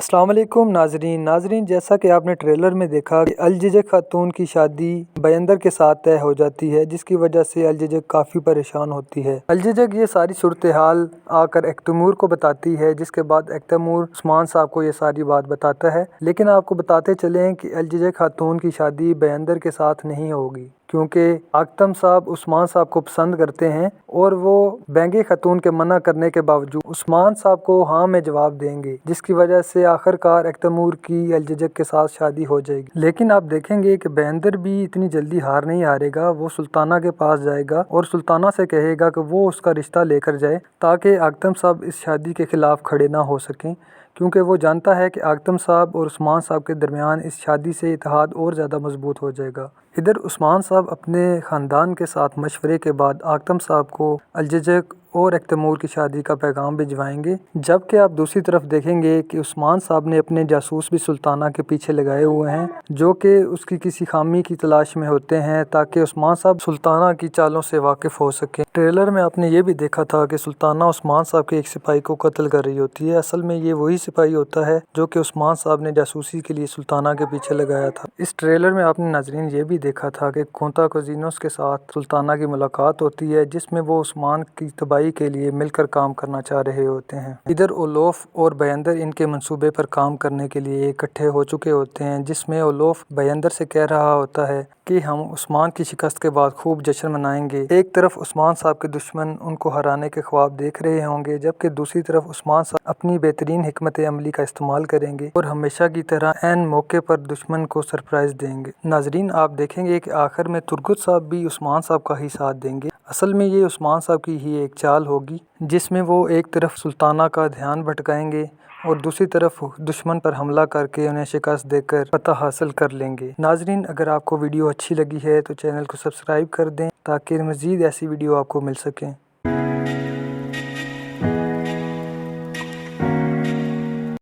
अस्सलाम वालेकुम नाजरीन जैसा कि आपने ट्रेलर में देखा कि अलजिजक खातून की शादी बयंदर के साथ तय हो जाती है, जिसकी वजह से अलजिजक काफ़ी परेशान होती है। अलजिजक ये सारी सूरत हाल आकर एक्तमूर को बताती है, जिसके बाद एक्तमूर उस्मान साहब को ये सारी बात बताता है। लेकिन आपको बताते चलें कि अलजिजक खातून की शादी बयंदर के साथ नहीं होगी, क्योंकि आकतम साहब उस्मान साहब को पसंद करते हैं और वो बेंगे खातून के मना करने के बावजूद उस्मान साहब को हाँ में जवाब देंगे, जिसकी वजह से आखिरकार एक्तमूर की अलजिजक के साथ शादी हो जाएगी। लेकिन आप देखेंगे कि बयंदर भी इतनी जल्दी हार नहीं हारेगा। वो सुल्ताना के पास जाएगा और सुल्ताना से कहेगा कि वो उसका रिश्ता लेकर जाए, ताकि आकतम साहब इस शादी के खिलाफ खड़े ना हो सकें, क्योंकि वो जानता है कि आकतम साहब और उस्मान साहब के दरमियान इस शादी से इत्तेहाद और ज़्यादा मजबूत हो जाएगा। इधर उस्मान साहब अपने ख़ानदान के साथ मशवरे के बाद आकतम साहब को अलजिजक और एक्तमूर की शादी का पैगाम भिजवाएंगे। जबकि आप दूसरी तरफ देखेंगे कि उस्मान साहब ने अपने जासूस भी सुल्ताना के पीछे लगाए हुए हैं, जो कि उसकी किसी खामी की तलाश में होते हैं, ताकि उस्मान साहब सुल्ताना की चालों से वाकिफ़ हो सकें। ट्रेलर में आपने ये भी देखा था कि सुल्ताना उस्मान साहब के एक सिपाही को कत्ल कर रही होती है। असल में ये वही सिपाही होता है जो कि उस्मान साहब ने जासूसी के लिए सुल्ताना के पीछे लगाया था। इस ट्रेलर में आपने नाजरीन ये भी देखा था कि खोता कोजिनोस के साथ सुल्ताना की मुलाकात होती है, जिसमें वो उस्मान की तबाही के लिए मिलकर काम करना चाह रहे होते हैं। इधर ओलोफ और बयंदर इनके मंसूबे पर काम करने के लिए इकट्ठे हो चुके होते हैं, जिसमें ओलोफ बयंदर से कह रहा होता है कि हम उस्मान की शिकस्त के बाद खूब जश्न मनाएंगे। एक तरफ उस्मान साहब के दुश्मन उनको हराने के ख्वाब देख रहे होंगे, जबकि दूसरी तरफ उस्मान साहब अपनी बेहतरीन हिकमत अमली का इस्तेमाल करेंगे और हमेशा की तरह ऐन मौके पर दुश्मन को सरप्राइज देंगे। नाजरीन आप देखेंगे कि आखिर में तुर्गुत साहब भी उस्मान साहब का ही साथ देंगे। असल में ये उस्मान साहब की ही एक चाल होगी, जिसमें वो एक तरफ सुल्ताना का ध्यान भटकाएंगे और दूसरी तरफ दुश्मन पर हमला करके उन्हें शिकस्त देकर फतह हासिल कर लेंगे। नाजरीन अगर आपको वीडियो अच्छी लगी है तो चैनल को सब्सक्राइब कर दें, ताकि मज़ीद ऐसी वीडियो आपको मिल सकें।